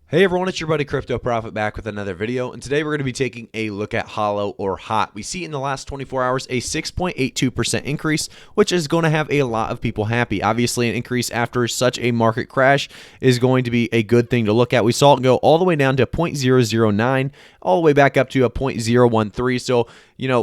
Hey everyone, it's your buddy Crypto Profit back with another video, and today we're going to be taking a look at HOLO or HOT. We see in the last 24 hours a 6.82% increase, which is going to have a lot of people happy. Obviously, an increase after such a market crash is going to be a good thing to look at. We saw it go all the way down to 0.009, all the way back up to a 0.013. So,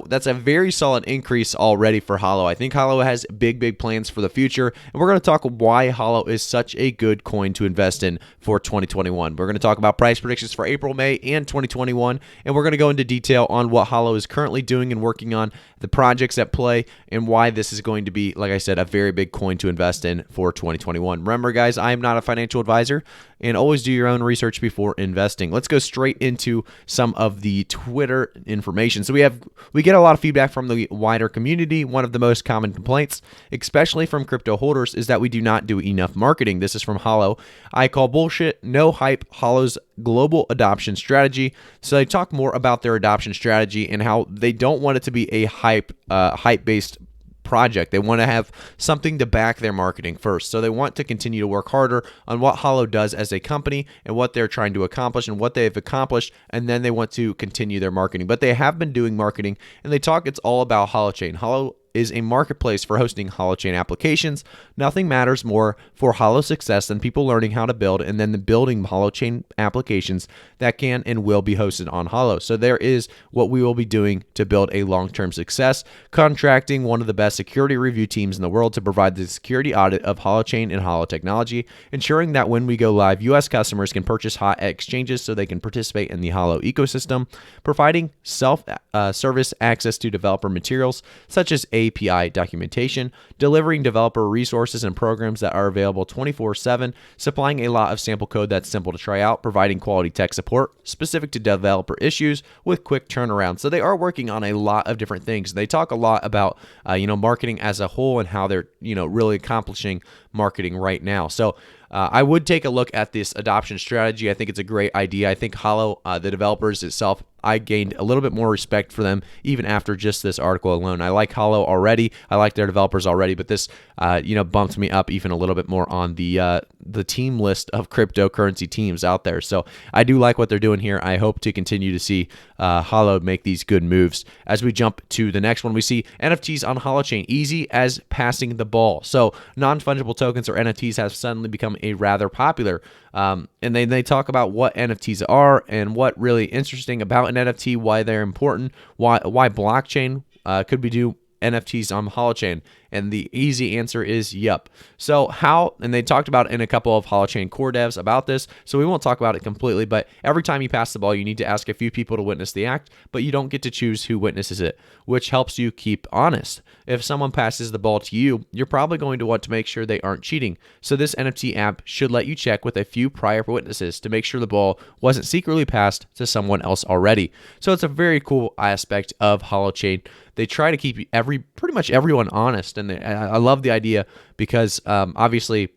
that's a very solid increase already for HOLO. I think HOLO has big plans for the future, and we're going to talk why HOLO is such a good coin to invest in for 2021. We're going to talk about price predictions for April, May, and 2021, and we're going to go into detail on what HOLO is currently doing and working on, the projects at play, and why this is going to be, like I said, a very big coin to invest in for 2021. Remember, guys, I am not a financial advisor, and always do your own research before investing. Let's go straight into some of the Twitter information. So we get a lot of feedback from the wider community. One of the most common complaints, especially from crypto holders, is that we do not do enough marketing. This is from HOLO. I call bullshit, no hype, HOLO's global adoption strategy. So they talk more about their adoption strategy and how they don't want it to be a hype-based project. They want to have something to back their marketing first. So they want to continue to work harder on what HOLO does as a company and what they're trying to accomplish and what they've accomplished, and then they want to continue their marketing. But they have been doing marketing, and they talk it's all about Holochain. HOLO is a marketplace for hosting Holochain applications. Nothing matters more for HOLO's success than people learning how to build and then building Holochain applications that can and will be hosted on HOLO. So there is what we will be doing to build a long-term success, contracting one of the best security review teams in the world to provide the security audit of Holochain and HOLO technology, ensuring that when we go live, U.S. customers can purchase HOT at exchanges so they can participate in the HOLO ecosystem, providing self-service access to developer materials such as API documentation, delivering developer resources and programs that are available 24/7, supplying a lot of sample code that's simple to try out, providing quality tech support specific to developer issues with quick turnaround. So they are working on a lot of different things. They talk a lot about marketing as a whole and how they're really accomplishing marketing right now. So I would take a look at this adoption strategy. I think it's a great idea. I think HOLO, the developers itself, I gained a little bit more respect for them even after just this article alone. I like HOLO already. I like their developers already, but this, bumped me up even a little bit more on the team list of cryptocurrency teams out there. So I do like what they're doing here. I hope to continue to see HOLO make these good moves. As we jump to the next one, we see NFTs on Holochain, easy as passing the ball. So non-fungible tokens or NFTs have suddenly become a rather popular. And they talk about what NFTs are and what really interesting about an NFT, why they're important, why blockchain could we do NFTs on Holochain? And the easy answer is yep. So how, and they talked about in a couple of Holochain core devs about this, so we won't talk about it completely, but every time you pass the ball, you need to ask a few people to witness the act, but you don't get to choose who witnesses it, which helps you keep honest. If someone passes the ball to you, you're probably going to want to make sure they aren't cheating. So this NFT app should let you check with a few prior witnesses to make sure the ball wasn't secretly passed to someone else already. So it's a very cool aspect of Holochain. They try to keep pretty much everyone honest, and I love the idea because obviously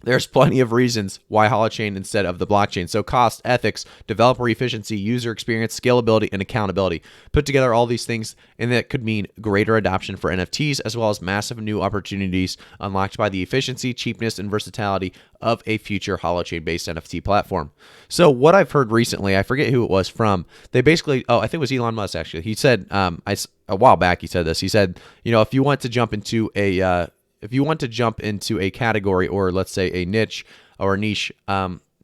there's plenty of reasons why Holochain instead of the blockchain. So cost, ethics, developer efficiency, user experience, scalability, and accountability. Put together all these things, and that could mean greater adoption for NFTs, as well as massive new opportunities unlocked by the efficiency, cheapness, and versatility of a future Holochain-based NFT platform. So what I've heard recently, I forget who it was from, they basically, I think it was Elon Musk actually. He said, a while back he said this. He said, if you want to jump into a category, or let's say a niche or a niche,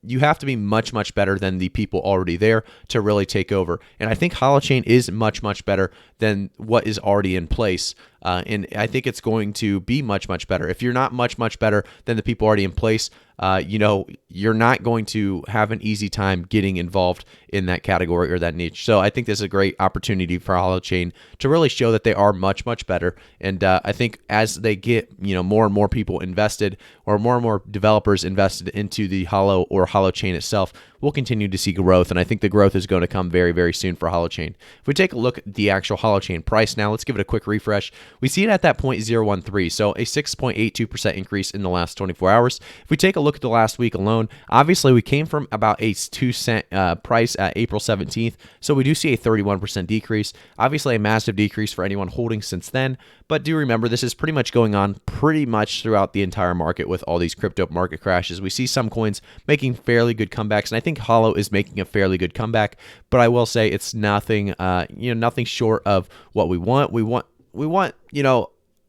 you have to be much better than the people already there to really take over. And I think Holochain is much better than what is already in place. And I think it's going to be much better. If you're not much better than the people already in place, you're not going to have an easy time getting involved in that category or that niche. So I think this is a great opportunity for Holochain to really show that they are much better. And I think as they get more and more people invested, or more and more developers invested into the HOLO or Holochain itself, we'll continue to see growth. And I think the growth is going to come very soon for Holochain. If we take a look at the actual Holochain price now, let's give it a quick refresh. we see it at that 0.013, so a 6.82% increase in the last 24 hours. If we take a look at the last week alone, obviously we came from about a 2-cent price at April 17th, so we do see a 31% decrease. Obviously a massive decrease for anyone holding since then, but do remember this is pretty much going on pretty much throughout the entire market with all these crypto market crashes. We see some coins making fairly good comebacks, and I think HOLO is making a fairly good comeback, but I will say it's nothing, nothing short of what we want. We want,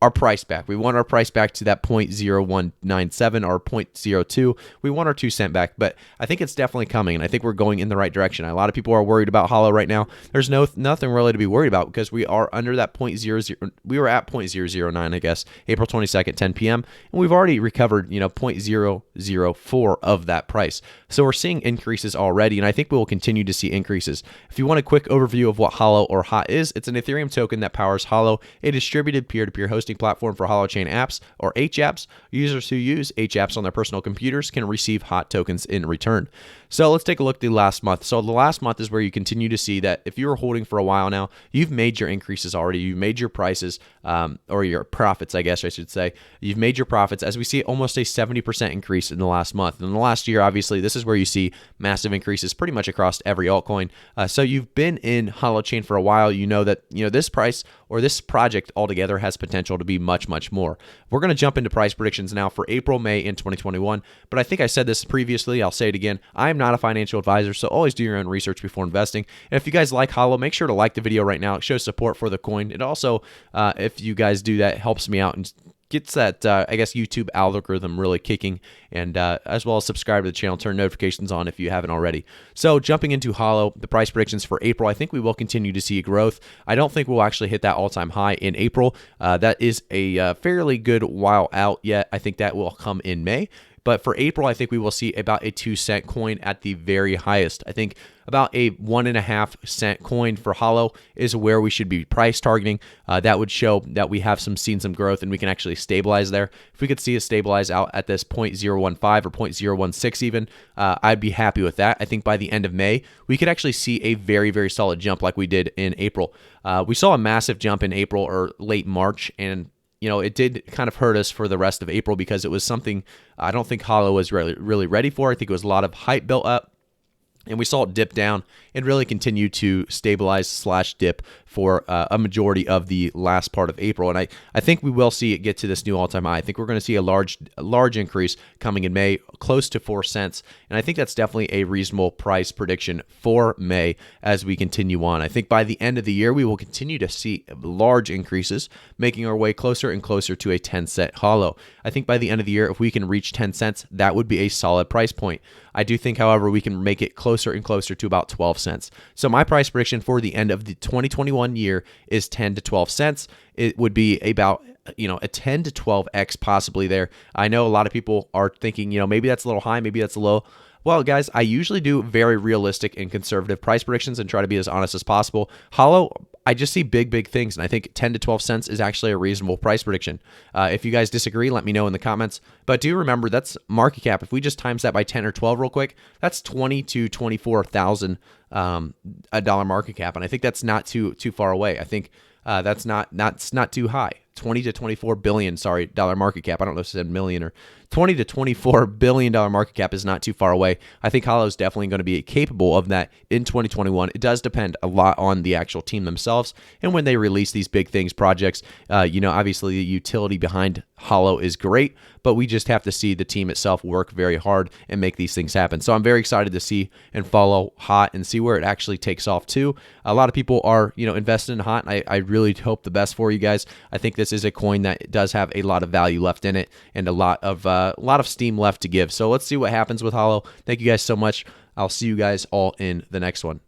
our price back. We want our price back to that 0.0197 or 0.02. We want our 2 cent back, but I think it's definitely coming, and I think we're going in the right direction. A lot of people are worried about HOLO right now. There's nothing really to be worried about because we are under that 0.00. We were at 0.009, I guess, April 22nd, 10 p.m., and we've already recovered, 0.004 of that price. So we're seeing increases already, and I think we will continue to see increases. If you want a quick overview of what HOLO or HOT is, it's an Ethereum token that powers HOLO, a distributed peer-to-peer hosting platform for Holochain apps or HApps. Users who use HApps on their personal computers can receive HOT tokens in return. So let's take a look at the last month. So the last month is where you continue to see that if you were holding for a while now, you've made your increases already. You've made your prices, or your profits, I guess I should say. You've made your profits, as we see almost a 70% increase in the last month. In the last year, obviously, this is where you see massive increases pretty much across every altcoin. So you've been in Holochain for a while. You know that this price or this project altogether has potential to be much, much more. We're going to jump into price predictions now for April, May, and 2021. But I think I said this previously. I'll say it again. I am not a financial advisor, so always do your own research before investing. And if you guys like HOLO, make sure to like the video right now. It shows support for the coin. It also, if you guys do that, helps me out and gets that, I guess, YouTube algorithm really kicking, and as well as subscribe to the channel, turn notifications on if you haven't already. So jumping into HOLO, the price predictions for April, I think we will continue to see growth. I don't think we'll actually hit that all-time high in April. That is a fairly good while out yet. I think that will come in May. But for April, I think we will see about a 2 cent coin at the very highest. I think about a 1.5 cent coin for HOLO is where we should be price targeting. That would show that we have seen some growth and we can actually stabilize there. If we could see it stabilize out at this 0.015 or 0.016 even, I'd be happy with that. I think by the end of May, we could actually see a very, very solid jump like we did in April. We saw a massive jump in April or late March, and it did kind of hurt us for the rest of April because it was something I don't think HOLO was really ready for. I think it was a lot of hype built up, and we saw it dip down and really continue to stabilize / dip for a majority of the last part of April. And I think we will see it get to this new all-time high. I think we're going to see a large increase coming in May, close to 4 cents. And I think that's definitely a reasonable price prediction for May as we continue on. I think by the end of the year, we will continue to see large increases, making our way closer and closer to a 10-cent HOLO. I think by the end of the year, if we can reach 10 cents, that would be a solid price point. I do think, however, we can make it closer and closer to about 12 cents. So my price prediction for the end of the 2021 year is 10 to 12 cents. It would be about a 10 to 12x possibly there. I know a lot of people are thinking, maybe that's a little high, maybe that's a low. Well, guys, I usually do very realistic and conservative price predictions and try to be as honest as possible. HOLO, I just see big things, and I think 10 to 12 cents is actually a reasonable price prediction. If you guys disagree, let me know in the comments. But do remember, that's market cap. If we just times that by 10 or 12 real quick, that's 20 to 24,000 a dollar market cap, and I think that's not too far away. I think that's not too high. 20 to 24 billion, dollar market cap. I don't know if it said million or 20 to 24 billion dollar market cap is not too far away. I think HOLO is definitely going to be capable of that in 2021. It does depend a lot on the actual team themselves and when they release these big things projects. Obviously the utility behind HOLO is great, but we just have to see the team itself work very hard and make these things happen. So I'm very excited to see and follow HOT and see where it actually takes off too. A lot of people are, invested in HOT. I really hope the best for you guys. I think this is a coin that does have a lot of value left in it and a lot of steam left to give. So let's see what happens with HOLO. Thank you guys so much. I'll see you guys all in the next one.